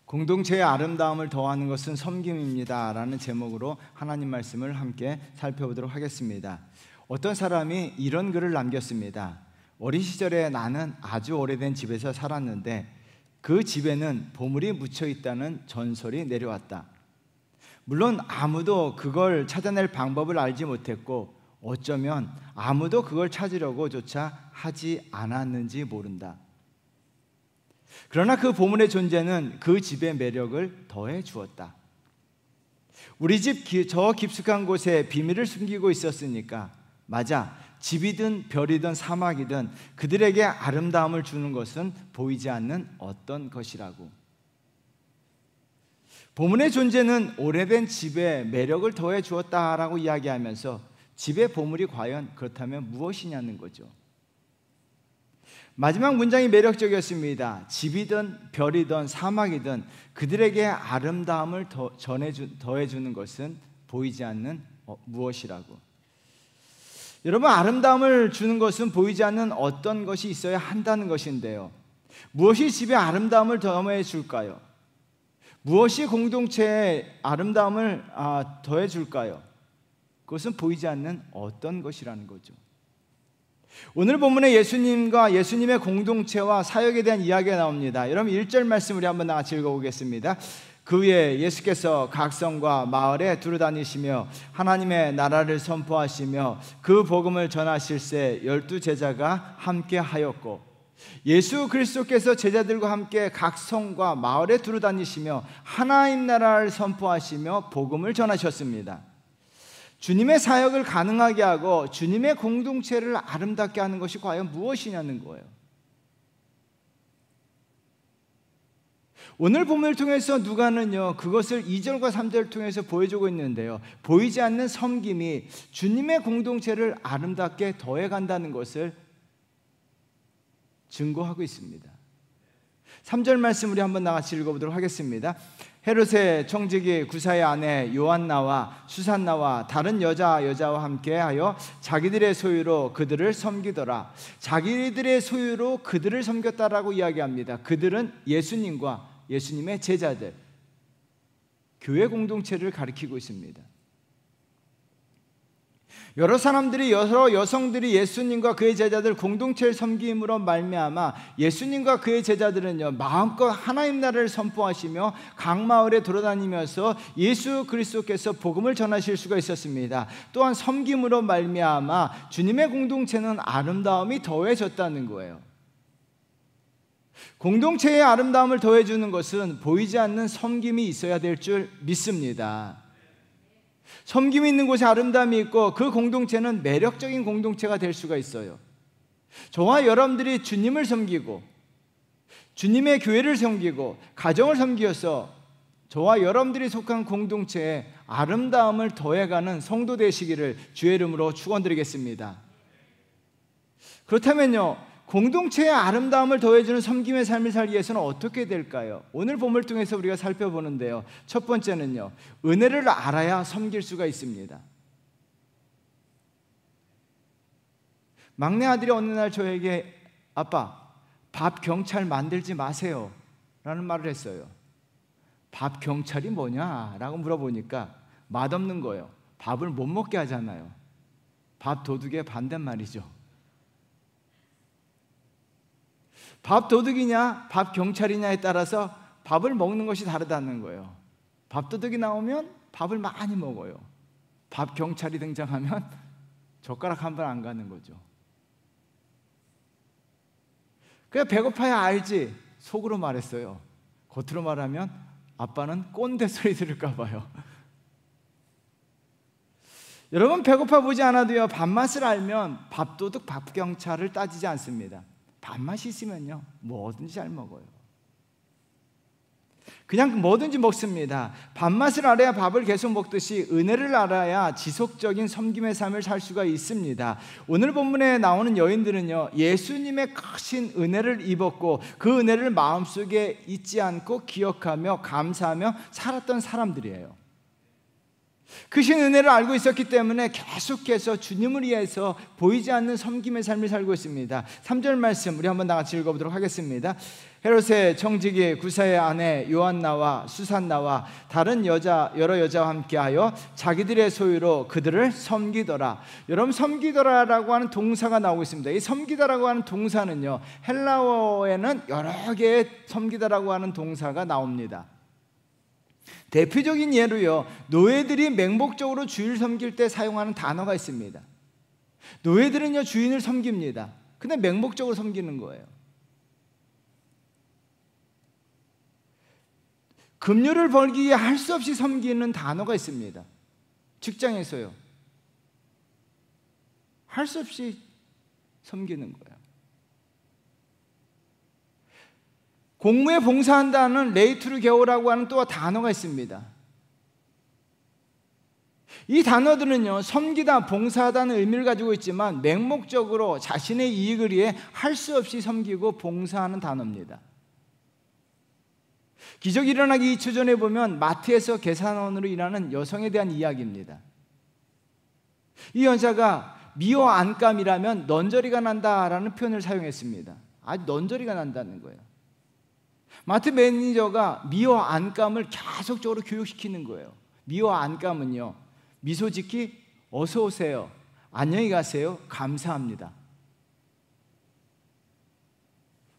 공동체의 아름다움을 더하는 것은 섬김입니다 라는 제목으로 하나님 말씀을 함께 살펴보도록 하겠습니다. 어떤 사람이 이런 글을 남겼습니다. 어린 시절에 나는 아주 오래된 집에서 살았는데 그 집에는 보물이 묻혀 있다는 전설이 내려왔다. 물론 아무도 그걸 찾아낼 방법을 알지 못했고 어쩌면 아무도 그걸 찾으려고조차 하지 않았는지 모른다. 그러나 그 보물의 존재는 그 집의 매력을 더해 주었다. 우리 집 저 깊숙한 곳에 비밀을 숨기고 있었으니까 맞아, 집이든 별이든 사막이든 그들에게 아름다움을 주는 것은 보이지 않는 어떤 것이라고. 보물의 존재는 오래된 집에 매력을 더해 주었다라고 이야기하면서 집의 보물이 과연 그렇다면 무엇이냐는 거죠. 마지막 문장이 매력적이었습니다. 집이든 별이든 사막이든 그들에게 아름다움을 더해주는 것은 보이지 않는 무엇이라고. 여러분, 아름다움을 주는 것은 보이지 않는 어떤 것이 있어야 한다는 것인데요, 무엇이 집에 아름다움을 더해줄까요? 무엇이 공동체에 아름다움을 더해줄까요? 그것은 보이지 않는 어떤 것이라는 거죠. 오늘 본문에 예수님과 예수님의 공동체와 사역에 대한 이야기가 나옵니다. 여러분 1절 말씀 우리 한번 같이 읽어보겠습니다. 그 후에 예수께서 각 성과 마을에 두루다니시며 하나님의 나라를 선포하시며 그 복음을 전하실새 12 제자가 함께 하였고, 예수 그리스도께서 제자들과 함께 각 성과 마을에 두루다니시며 하나님 나라를 선포하시며 복음을 전하셨습니다. 주님의 사역을 가능하게 하고 주님의 공동체를 아름답게 하는 것이 과연 무엇이냐는 거예요. 오늘 본문을 통해서 누가는요, 그것을 2절과 3절을 통해서 보여주고 있는데요, 보이지 않는 섬김이 주님의 공동체를 아름답게 더해간다는 것을 증거하고 있습니다. 3절 말씀 우리 한번 같이 읽어보도록 하겠습니다. 헤롯의 청지기 구사의 아내 요한나와 수산나와 다른 여자와 함께하여 자기들의 소유로 그들을 섬기더라. 자기들의 소유로 그들을 섬겼다라고 이야기합니다. 그들은 예수님과 예수님의 제자들, 교회 공동체를 가리키고 있습니다. 여러 여성들이 예수님과 그의 제자들 공동체를 섬김으로 말미암아 예수님과 그의 제자들은요, 마음껏 하나님 나라를 선포하시며 각 마을에 돌아다니면서 예수 그리스도께서 복음을 전하실 수가 있었습니다. 또한 섬김으로 말미암아 주님의 공동체는 아름다움이 더해졌다는 거예요. 공동체의 아름다움을 더해주는 것은 보이지 않는 섬김이 있어야 될 줄 믿습니다. 섬김이 있는 곳에 아름다움이 있고 그 공동체는 매력적인 공동체가 될 수가 있어요. 저와 여러분들이 주님을 섬기고 주님의 교회를 섬기고 가정을 섬기어서 저와 여러분들이 속한 공동체에 아름다움을 더해가는 성도 되시기를 주의 이름으로 축원드리겠습니다. 그렇다면요, 공동체의 아름다움을 더해주는 섬김의 삶을 살기 위해서는 어떻게 될까요? 오늘 본문을 통해서 우리가 살펴보는데요, 첫 번째는요, 은혜를 알아야 섬길 수가 있습니다. 막내 아들이 어느 날 저에게 아빠, 밥 경찰 만들지 마세요 라는 말을 했어요. 밥 경찰이 뭐냐? 라고 물어보니까 맛없는 거예요. 밥을 못 먹게 하잖아요. 밥 도둑의 반대말이죠. 밥 도둑이냐 밥 경찰이냐에 따라서 밥을 먹는 것이 다르다는 거예요. 밥 도둑이 나오면 밥을 많이 먹어요. 밥 경찰이 등장하면 젓가락 한 번 안 가는 거죠. 그냥 배고파야 알지 속으로 말했어요. 겉으로 말하면 아빠는 꼰대 소리 들을까 봐요. 여러분, 배고파 보지 않아도요, 밥맛을 알면 밥도둑 밥경찰을 따지지 않습니다. 밥맛이 있으면요, 뭐든지 잘 먹어요. 그냥 뭐든지 먹습니다. 밥맛을 알아야 밥을 계속 먹듯이 은혜를 알아야 지속적인 섬김의 삶을 살 수가 있습니다. 오늘 본문에 나오는 여인들은요, 예수님의 크신 은혜를 입었고 그 은혜를 마음속에 잊지 않고 기억하며 감사하며 살았던 사람들이에요. 크신 은혜를 알고 있었기 때문에 계속해서 주님을 위해서 보이지 않는 섬김의 삶을 살고 있습니다. 3절 말씀 우리 한번 다 같이 읽어보도록 하겠습니다. 헤롯의 청지기 구사의 아내 요한나와 수산나와 다른 여러 여자와 함께하여 자기들의 소유로 그들을 섬기더라. 여러분, 섬기더라라고 하는 동사가 나오고 있습니다. 이 섬기다라고 하는 동사는요, 헬라어에는 여러 개의 섬기다라고 하는 동사가 나옵니다. 대표적인 예로요, 노예들이 맹목적으로 주인을 섬길 때 사용하는 단어가 있습니다. 노예들은요, 주인을 섬깁니다. 근데 맹목적으로 섬기는 거예요. 급료를 벌기 위해 할 수 없이 섬기는 단어가 있습니다. 직장에서요, 할 수 없이 섬기는 거예요. 공무에 봉사한다는 레이투르게오라고 하는 또 단어가 있습니다. 이 단어들은요, 섬기다, 봉사하다는 의미를 가지고 있지만 맹목적으로 자신의 이익을 위해 할 수 없이 섬기고 봉사하는 단어입니다. 기적이 일어나기 2초 전에 보면 마트에서 계산원으로 일하는 여성에 대한 이야기입니다. 이 여자가 미워 안감이라면 넌저리가 난다라는 표현을 사용했습니다. 아주 넌저리가 난다는 거예요. 마트 매니저가 미워 안감을 계속적으로 교육시키는 거예요. 미워 안감은요, 미소 짓기, 어서 오세요, 안녕히 가세요, 감사합니다.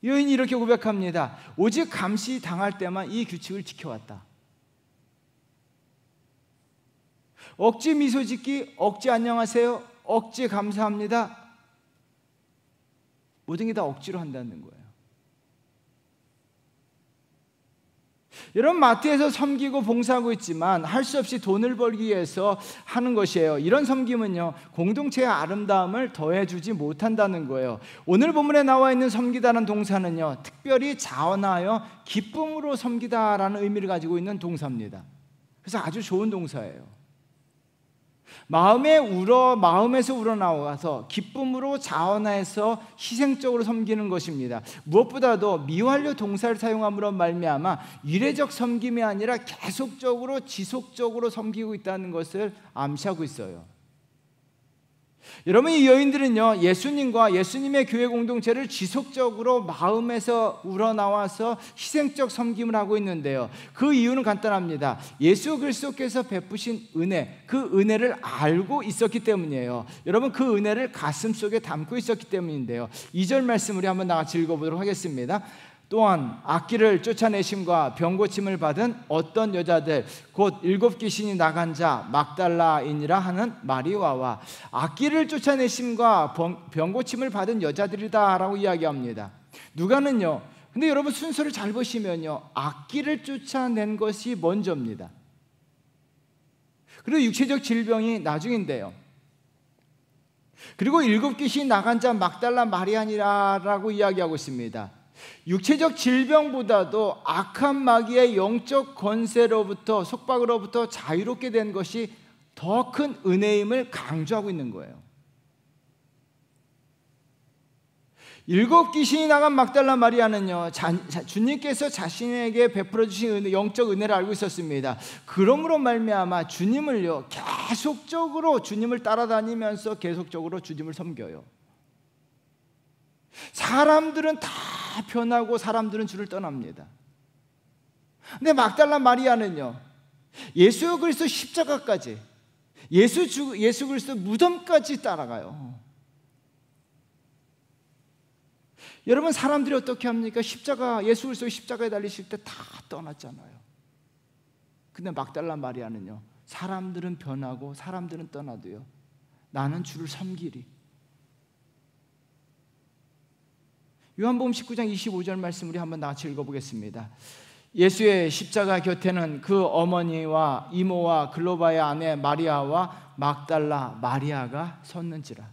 여인이 이렇게 고백합니다. 오직 감시 당할 때만 이 규칙을 지켜왔다. 억지 미소 짓기, 억지 안녕하세요, 억지 감사합니다, 모든 게 다 억지로 한다는 거예요. 여러분, 마트에서 섬기고 봉사하고 있지만 할 수 없이 돈을 벌기 위해서 하는 것이에요. 이런 섬김은요, 공동체의 아름다움을 더해주지 못한다는 거예요. 오늘 본문에 나와 있는 섬기다는 동사는요, 특별히 자원하여 기쁨으로 섬기다라는 의미를 가지고 있는 동사입니다. 그래서 아주 좋은 동사예요. 마음에서 우러나와서 기쁨으로 자원해서 희생적으로 섬기는 것입니다. 무엇보다도 미완료 동사를 사용함으로 말미암아 일회적 섬김이 아니라 계속적으로 지속적으로 섬기고 있다는 것을 암시하고 있어요. 여러분, 이 여인들은요, 예수님과 예수님의 교회 공동체를 지속적으로 마음에서 우러나와서 희생적 섬김을 하고 있는데요, 그 이유는 간단합니다. 예수 그리스도께서 베푸신 은혜, 그 은혜를 알고 있었기 때문이에요. 여러분, 그 은혜를 가슴속에 담고 있었기 때문인데요, 2절 말씀 우리 한번 나같이 읽어보도록 하겠습니다. 또한 악기를 쫓아내심과 병고침을 받은 어떤 여자들, 곧 7 귀신이 나간 자 막달라인이라 하는 마리아와, 악기를 쫓아내심과 병고침을 받은 여자들이다 라고 이야기합니다. 누가는요, 근데 여러분 순서를 잘 보시면요, 악기를 쫓아낸 것이 먼저입니다. 그리고 육체적 질병이 나중인데요, 그리고 7 귀신이 나간 자 막달라 마리아니라고 이야기하고 있습니다. 육체적 질병보다도 악한 마귀의 영적 권세로부터, 속박으로부터 자유롭게 된 것이 더 큰 은혜임을 강조하고 있는 거예요. 7 귀신이 나간 막달라 마리아는요, 주님께서 자신에게 베풀어 주신 영적 은혜를 알고 있었습니다. 그러므로 말미암아 주님을요, 계속적으로 주님을 따라다니면서 계속적으로 주님을 섬겨요. 사람들은 다 변하고 사람들은 주를 떠납니다. 근데 막달라 마리아는요, 예수 그리스도 십자가까지, 예수 그리스도 무덤까지 따라가요. 여러분, 사람들이 어떻게 합니까? 예수 그리스도 십자가에 달리실 때 다 떠났잖아요. 근데 막달라 마리아는요, 사람들은 변하고 사람들은 떠나도요, 나는 주를 섬기리. 요한복음 19장 25절 말씀 우리 한번 같이 읽어보겠습니다. 예수의 십자가 곁에는 그 어머니와 이모와 글로바의 아내 마리아와 막달라 마리아가 섰는지라.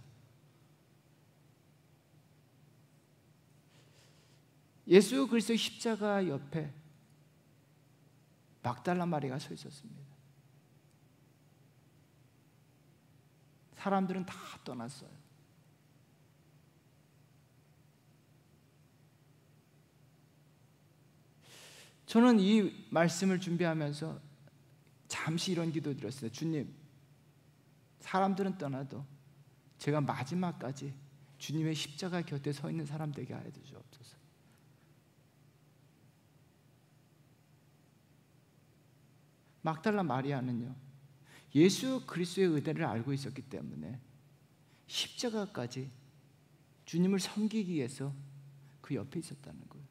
예수 그리스도의 십자가 옆에 막달라 마리아가 서 있었습니다. 사람들은 다 떠났어요. 저는 이 말씀을 준비하면서 잠시 이런 기도 드렸어요. 주님, 사람들은 떠나도 제가 마지막까지 주님의 십자가 곁에 서 있는 사람 되게 하여 주옵소서. 막달라 마리아는요, 예수 그리스도의 은혜를 알고 있었기 때문에 십자가까지 주님을 섬기기 위해서 그 옆에 있었다는 거예요.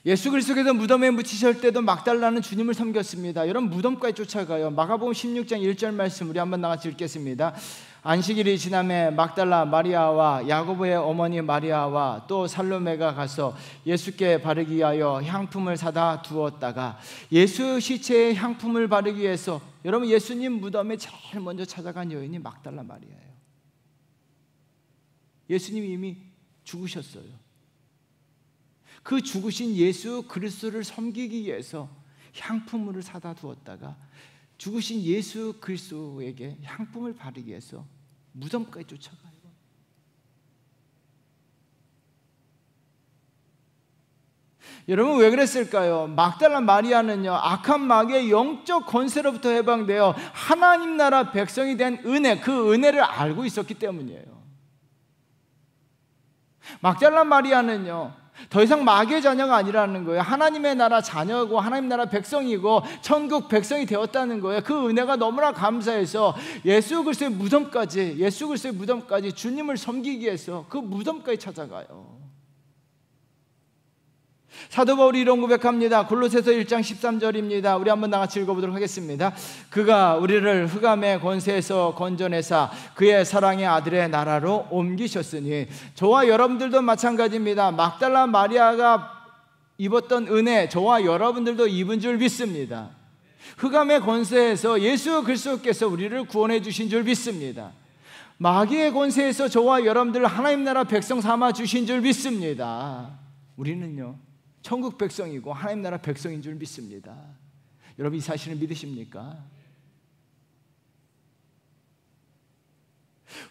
예수 그리스도께서 무덤에 묻히실 때도 막달라는 주님을 섬겼습니다. 여러분, 무덤까지 쫓아가요. 마가복음 16장 1절 말씀 우리 한번 나같이 읽겠습니다. 안식일이 지남에 막달라 마리아와 야고보의 어머니 마리아와 또 살로메가 가서 예수께 바르기 위하여 향품을 사다 두었다가, 예수 시체에 향품을 바르기 위해서, 여러분, 예수님 무덤에 제일 먼저 찾아간 여인이 막달라 마리아예요. 예수님이 이미 죽으셨어요. 그 죽으신 예수 그리스도를 섬기기 위해서 향품을 사다 두었다가 죽으신 예수 그리스도에게 향품을 바르기 위해서 무덤까지 쫓아가요. 여러분, 왜 그랬을까요? 막달라 마리아는요, 악한 마귀의 영적 권세로부터 해방되어 하나님 나라 백성이 된 은혜, 그 은혜를 알고 있었기 때문이에요. 막달라 마리아는요, 더 이상 마귀의 자녀가 아니라는 거예요. 하나님의 나라 자녀고 하나님 나라 백성이고 천국 백성이 되었다는 거예요. 그 은혜가 너무나 감사해서 예수 그리스도의 무덤까지 주님을 섬기기 위해서 그 무덤까지 찾아가요. 사도 바울이 이런 고백합니다. 골로새서 1장 13절입니다. 우리 한번 나같이 읽어보도록 하겠습니다. 그가 우리를 흑암의 권세에서 건져내사 그의 사랑의 아들의 나라로 옮기셨으니, 저와 여러분들도 마찬가지입니다. 막달라 마리아가 입었던 은혜, 저와 여러분들도 입은 줄 믿습니다. 흑암의 권세에서 예수 그리스도께서 우리를 구원해 주신 줄 믿습니다. 마귀의 권세에서 저와 여러분들을 하나님 나라 백성 삼아 주신 줄 믿습니다. 우리는요, 천국 백성이고 하나님 나라 백성인 줄 믿습니다. 여러분, 이 사실을 믿으십니까?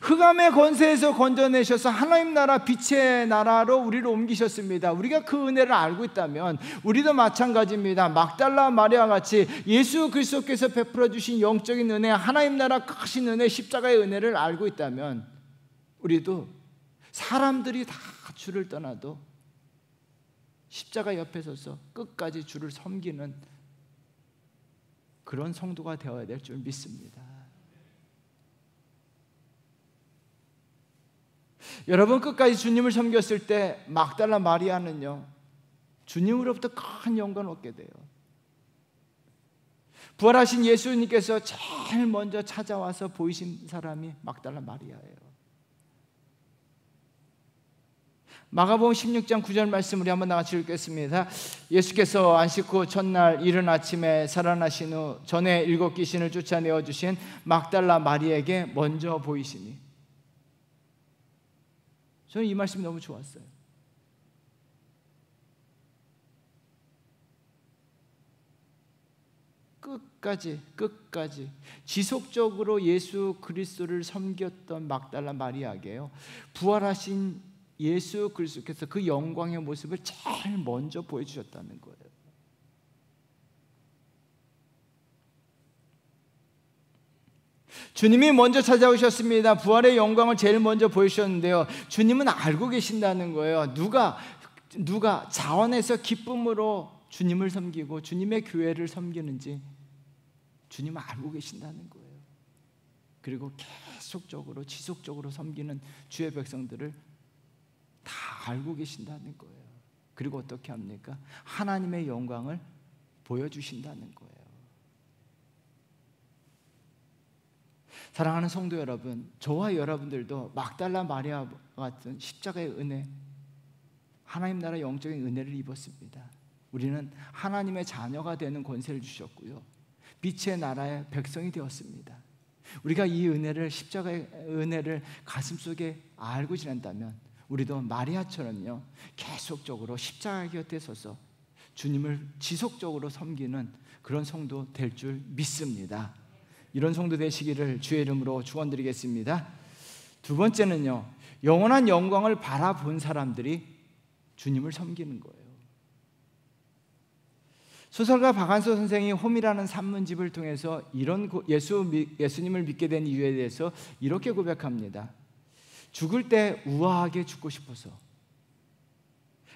흑암의 권세에서 건져내셔서 하나님 나라 빛의 나라로 우리를 옮기셨습니다. 우리가 그 은혜를 알고 있다면 우리도 마찬가지입니다. 막달라 마리아와 같이 예수 그리스도께서 베풀어 주신 영적인 은혜, 하나님 나라 크신 은혜, 십자가의 은혜를 알고 있다면 우리도 사람들이 다 주를 떠나도 십자가 옆에 서서 끝까지 주를 섬기는 그런 성도가 되어야 될 줄 믿습니다. 여러분, 끝까지 주님을 섬겼을 때 막달라 마리아는요, 주님으로부터 큰 영광을 얻게 돼요. 부활하신 예수님께서 제일 먼저 찾아와서 보이신 사람이 막달라 마리아예요. 마가복음 16장 9절 말씀 우리 한번 나같이 읽겠습니다. 예수께서 안식 후 첫날 이른 아침에 살아나신 후 전에 7 귀신을 쫓아내어 주신 막달라 마리에게 먼저 보이시니. 저는 이 말씀이 너무 좋았어요. 끝까지 지속적으로 예수 그리스도를 섬겼던 막달라 마리아에게요, 부활하신 예수 그리스도께서 그 영광의 모습을 제일 먼저 보여주셨다는 거예요. 주님이 먼저 찾아오셨습니다. 부활의 영광을 제일 먼저 보여주셨는데요, 주님은 알고 계신다는 거예요. 누가 자원해서 기쁨으로 주님을 섬기고 주님의 교회를 섬기는지 주님은 알고 계신다는 거예요. 그리고 계속적으로 지속적으로 섬기는 주의 백성들을 다 알고 계신다는 거예요. 그리고 어떻게 합니까? 하나님의 영광을 보여주신다는 거예요. 사랑하는 성도 여러분, 저와 여러분들도 막달라 마리아 같은 십자가의 은혜, 하나님 나라 영적인 은혜를 입었습니다. 우리는 하나님의 자녀가 되는 권세를 주셨고요, 빛의 나라의 백성이 되었습니다. 우리가 이 은혜를, 십자가의 은혜를 가슴속에 알고 지낸다면 우리도 마리아처럼요, 계속적으로 십자가 곁에 서서 주님을 지속적으로 섬기는 그런 성도 될 줄 믿습니다. 이런 성도 되시기를 주의 이름으로 축원드리겠습니다. 두 번째는요, 영원한 영광을 바라본 사람들이 주님을 섬기는 거예요. 소설가 박한서 선생이 홈이라는 산문집을 통해서 이런 예수님을 믿게 된 이유에 대해서 이렇게 고백합니다. 죽을 때 우아하게 죽고 싶어서,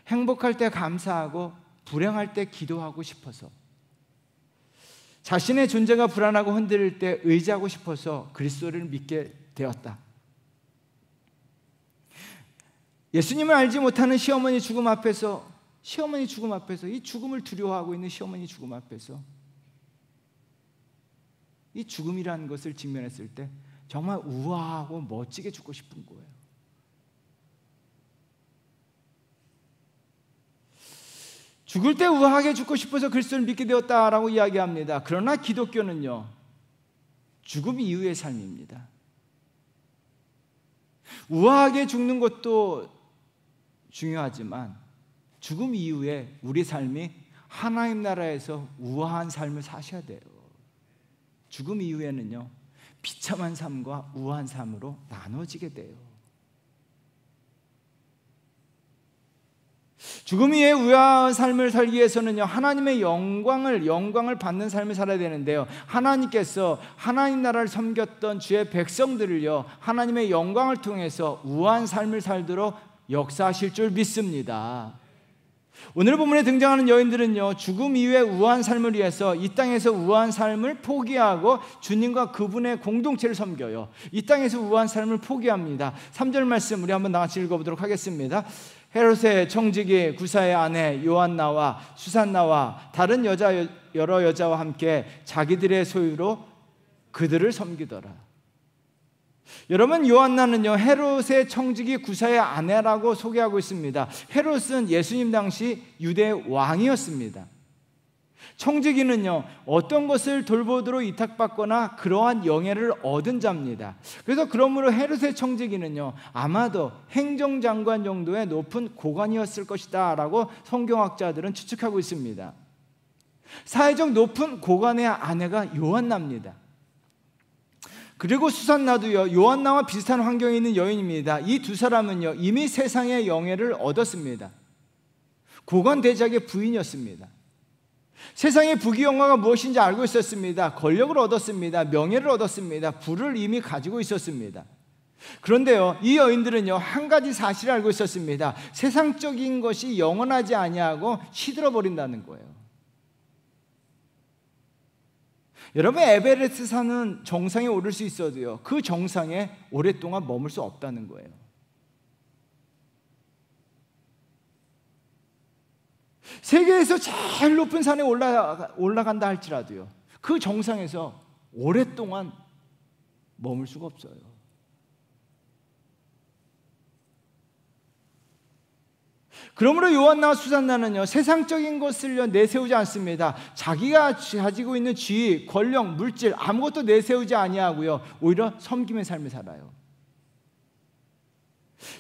행복할 때 감사하고 불행할 때 기도하고 싶어서, 자신의 존재가 불안하고 흔들릴 때 의지하고 싶어서 그리스도를 믿게 되었다. 예수님을 알지 못하는 시어머니 죽음 앞에서, 이 죽음을 두려워하고 있는 시어머니 죽음 앞에서 이 죽음이라는 것을 직면했을 때 정말 우아하고 멋지게 죽고 싶은 거예요. 죽을 때 우아하게 죽고 싶어서 그리스도를 믿게 되었다라고 이야기합니다. 그러나 기독교는요, 죽음 이후의 삶입니다. 우아하게 죽는 것도 중요하지만 죽음 이후에 우리 삶이 하나님 나라에서 우아한 삶을 사셔야 돼요. 죽음 이후에는요, 비참한 삶과 우아한 삶으로 나눠지게 돼요. 죽음 이후에 우아한 삶을 살기 위해서는요, 하나님의 영광을 받는 삶을 살아야 되는데요, 하나님께서 하나님 나라를 섬겼던 주의 백성들을요, 하나님의 영광을 통해서 우아한 삶을 살도록 역사하실 줄 믿습니다. 오늘 본문에 등장하는 여인들은요, 죽음 이후의 우아한 삶을 위해서 이 땅에서 우아한 삶을 포기하고 주님과 그분의 공동체를 섬겨요. 이 땅에서 우아한 삶을 포기합니다. 3절 말씀 우리 한번 나같이 읽어보도록 하겠습니다. 헤롯의 청지기 구사의 아내 요한나와 수산나와 다른 여러 여자와 함께 자기들의 소유로 그들을 섬기더라. 여러분, 요한나는요, 헤롯의 청지기 구사의 아내라고 소개하고 있습니다. 헤롯은 예수님 당시 유대 왕이었습니다. 청지기는요, 어떤 것을 돌보도록 위탁받거나 그러한 영예를 얻은 자입니다. 그래서 그러므로 헤롯의 청지기는요, 아마도 행정장관 정도의 높은 고관이었을 것이다 라고 성경학자들은 추측하고 있습니다. 사회적 높은 고관의 아내가 요한나입니다. 그리고 수산나도요, 요한나와 비슷한 환경에 있는 여인입니다. 이 두 사람은요, 이미 세상의 영예를 얻었습니다. 고관 대작의 부인이었습니다. 세상의 부귀영화가 무엇인지 알고 있었습니다. 권력을 얻었습니다. 명예를 얻었습니다. 부를 이미 가지고 있었습니다. 그런데요, 이 여인들은요, 한 가지 사실을 알고 있었습니다. 세상적인 것이 영원하지 아니하고 시들어 버린다는 거예요. 여러분, 에베레스트 산은 정상에 오를 수 있어도요, 그 정상에 오랫동안 머물 수 없다는 거예요. 세계에서 제일 높은 산에 올라간다 할지라도요, 그 정상에서 오랫동안 머물 수가 없어요. 그러므로 요한나와 수산나는요, 세상적인 것을요 내세우지 않습니다. 자기가 가지고 있는 지위, 권력, 물질 아무것도 내세우지 아니하고요, 오히려 섬김의 삶을 살아요.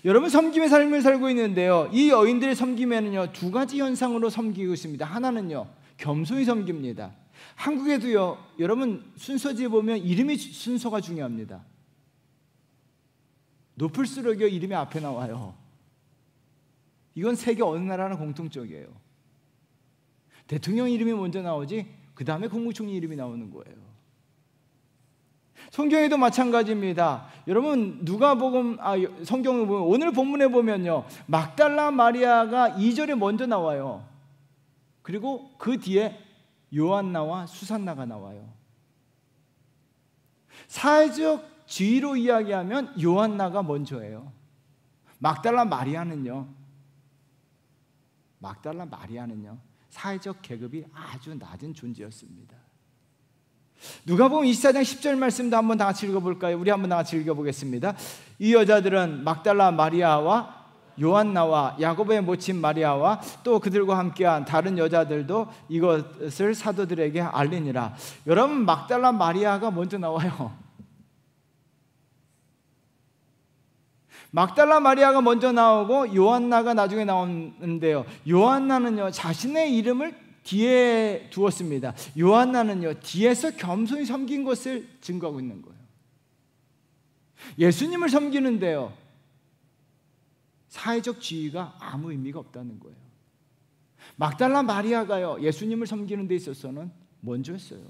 여러분, 섬김의 삶을 살고 있는데요, 이 여인들의 섬김에는요, 두 가지 현상으로 섬기고 있습니다. 하나는요, 겸손히 섬깁니다. 한국에도요, 여러분 순서지에 보면 이름이 순서가 중요합니다. 높을수록요 이름이 앞에 나와요. 이건 세계 어느 나라나 공통적이에요. 대통령 이름이 먼저 나오지 그 다음에 국무총리 이름이 나오는 거예요. 성경에도 마찬가지입니다. 여러분, 누가복음 성경을 보면 오늘 본문에 보면요, 막달라 마리아가 2절에 먼저 나와요. 그리고 그 뒤에 요한나와 수산나가 나와요. 사회적 지위로 이야기하면 요한나가 먼저예요. 막달라 마리아는요, 사회적 계급이 아주 낮은 존재였습니다. 누가복음 24장 10절 말씀도 한번 다 같이 읽어볼까요? 우리 한번 다 같이 읽어보겠습니다. 이 여자들은 막달라 마리아와 요한나와 야고보의 모친 마리아와 또 그들과 함께한 다른 여자들도 이것을 사도들에게 알리니라. 여러분, 막달라 마리아가 먼저 나와요. 막달라 마리아가 먼저 나오고 요한나가 나중에 나오는데요, 요한나는요, 자신의 이름을 뒤에 두었습니다. 요한나는요, 뒤에서 겸손히 섬긴 것을 증거하고 있는 거예요. 예수님을 섬기는데요, 사회적 지위가 아무 의미가 없다는 거예요. 막달라 마리아가요, 예수님을 섬기는 데 있어서는 먼저였어요.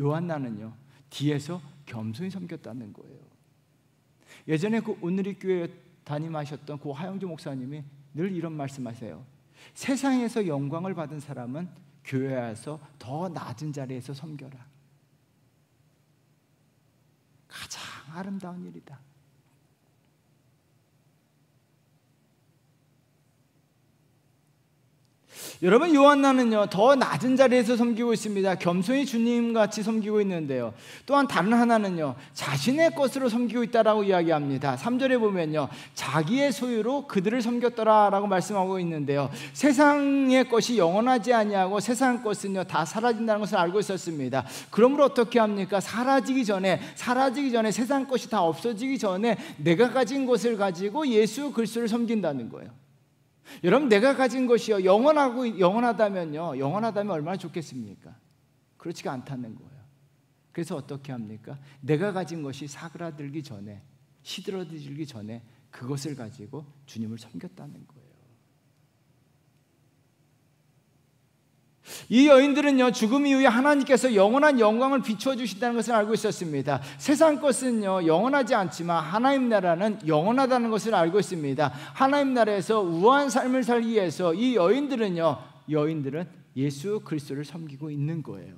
요한나는요, 뒤에서 겸손히 섬겼다는 거예요. 예전에 그 온누리 교회 담임하셨던 고 하영주 목사님이 늘 이런 말씀하세요. 세상에서 영광을 받은 사람은 교회에 와서 더 낮은 자리에서 섬겨라. 가장 아름다운 일이다. 여러분, 요한나는요 더 낮은 자리에서 섬기고 있습니다. 겸손히 주님같이 섬기고 있는데요, 또한 다른 하나는요 자신의 것으로 섬기고 있다라고 이야기합니다. 3절에 보면요, 자기의 소유로 그들을 섬겼더라라고 말씀하고 있는데요, 세상의 것이 영원하지 아니하고 세상 것은요 다 사라진다는 것을 알고 있었습니다. 그러므로 어떻게 합니까? 사라지기 전에 세상 것이 다 없어지기 전에 내가 가진 것을 가지고 예수 그리스도를 섬긴다는 거예요. 여러분, 내가 가진 것이요 영원하다면 얼마나 좋겠습니까? 그렇지가 않다는 거예요. 그래서 어떻게 합니까? 내가 가진 것이 사그라들기 전에, 시들어지기 전에 그것을 가지고 주님을 섬겼다는 거예요. 이 여인들은요 죽음 이후에 하나님께서 영원한 영광을 비추어 주신다는 것을 알고 있었습니다. 세상 것은요 영원하지 않지만 하나님 나라는 영원하다는 것을 알고 있습니다. 하나님 나라에서 우아한 삶을 살기 위해서 이 여인들은 예수 그리스도를 섬기고 있는 거예요.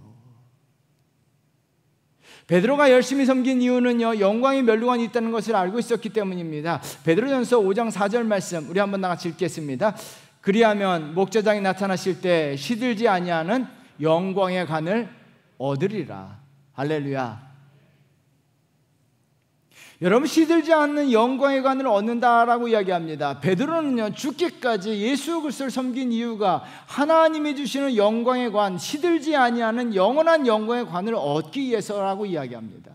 베드로가 열심히 섬긴 이유는요 영광의 면류관이 있다는 것을 알고 있었기 때문입니다. 베드로전서 5장 4절 말씀 우리 한번 다 같이 읽겠습니다. 그리하면 목자장이 나타나실 때 시들지 아니하는 영광의 관을 얻으리라. 할렐루야. 여러분, 시들지 않는 영광의 관을 얻는다라고 이야기합니다. 베드로는요 죽기까지 예수 그리스도를 섬긴 이유가 하나님이 주시는 영광의 관, 시들지 아니하는 영원한 영광의 관을 얻기 위해서라고 이야기합니다.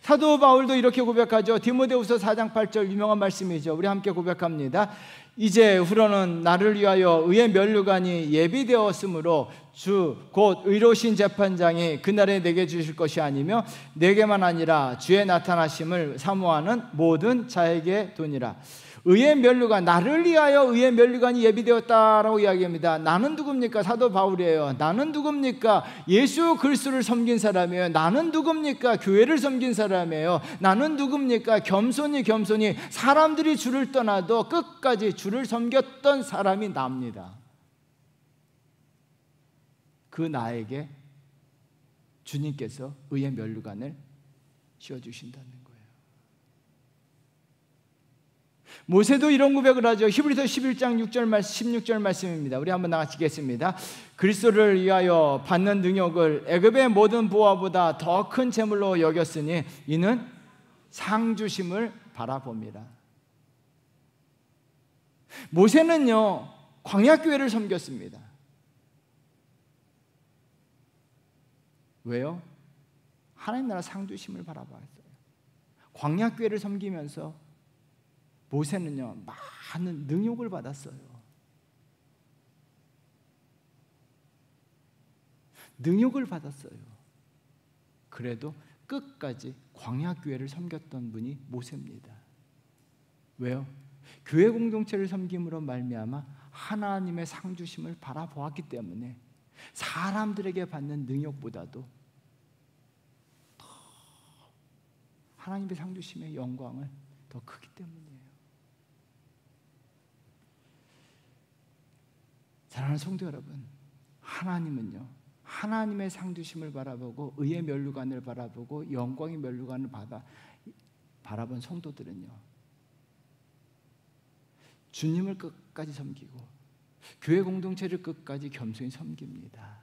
사도 바울도 이렇게 고백하죠. 디모데후서 4장 8절 유명한 말씀이죠. 우리 함께 고백합니다. 이제 후로는 나를 위하여 의의 면류관이 예비되었으므로 주 곧 의로우신 재판장이 그날에 내게 주실 것이 아니며 내게만 아니라 주의 나타나심을 사모하는 모든 자에게 도니라. 의의 면류관, 나를 위하여 의의 면류관이 예비되었다라고 이야기합니다. 나는 누굽니까? 사도 바울이에요. 나는 누굽니까? 예수 그리스도를 섬긴 사람이에요. 나는 누굽니까? 교회를 섬긴 사람이에요. 나는 누굽니까? 겸손히 사람들이 주를 떠나도 끝까지 주를 섬겼던 사람이 납니다. 그 나에게 주님께서 의의 면류관을 씌워주신다는 거예요. 모세도 이런 고백을 하죠. 히브리서 11장 16절 말씀입니다. 우리 한번 나같이 읽겠습니다. 그리스도를 위하여 받는 능력을 애굽의 모든 보화보다 더 큰 재물로 여겼으니 이는 상 주심을 바라봅니다. 모세는요 광야교회를 섬겼습니다. 왜요? 하나님 나라 상 주심을 바라봤어요. 광야교회를 섬기면서 모세는요 많은 능욕을 받았어요. 그래도 끝까지 광야교회를 섬겼던 분이 모세입니다. 왜요? 교회 공동체를 섬김으로 말미암아 하나님의 상주심을 바라보았기 때문에 사람들에게 받는 능욕보다도 더 하나님의 상주심의 영광을 더 크기 때문이에요. 사랑하는 성도 여러분, 하나님은요 하나님의 상주심을 바라보고 의의 면류관을 바라보고 영광의 면류관을 바라본 성도들은요 주님을 끝까지 섬기고 교회 공동체를 끝까지 겸손히 섬깁니다.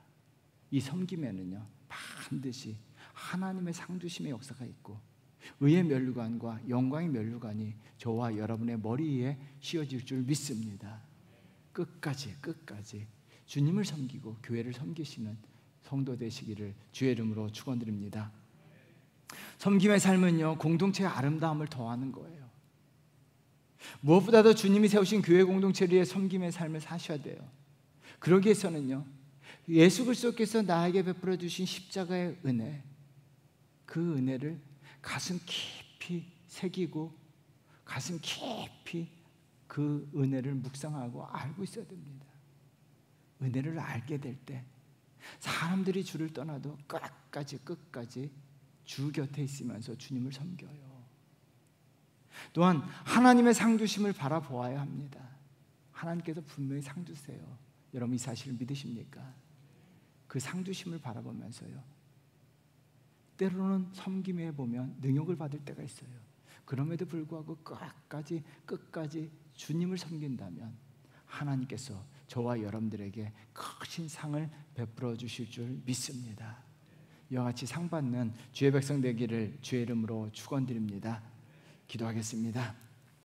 이 섬김에는요 반드시 하나님의 상주심의 역사가 있고 의의 면류관과 영광의 면류관이 저와 여러분의 머리 위에 씌워질 줄 믿습니다. 끝까지 주님을 섬기고 교회를 섬기시는 성도 되시기를 주의 이름으로 축원드립니다. 섬김의 삶은요 공동체의 아름다움을 더하는 거예요. 무엇보다도 주님이 세우신 교회 공동체를 위해 섬김의 삶을 사셔야 돼요. 그러기 위해서는요 예수 그리스도께서 나에게 베풀어 주신 십자가의 은혜, 그 은혜를 가슴 깊이 새기고 가슴 깊이 그 은혜를 묵상하고 알고 있어야 됩니다. 은혜를 알게 될 때 사람들이 주를 떠나도 끝까지 주 곁에 있으면서 주님을 섬겨요. 또한 하나님의 상주심을 바라보아야 합니다. 하나님께서 분명히 상 주세요. 여러분 이 사실을 믿으십니까? 그 상 주심을 바라보면서요, 때로는 섬김에 보면 능욕을 받을 때가 있어요. 그럼에도 불구하고 끝까지 주님을 섬긴다면 하나님께서 저와 여러분들에게 크신 상을 베풀어 주실 줄 믿습니다. 이와 같이 상 받는 주의 백성 되기를 주의 이름으로 축원드립니다. 기도하겠습니다.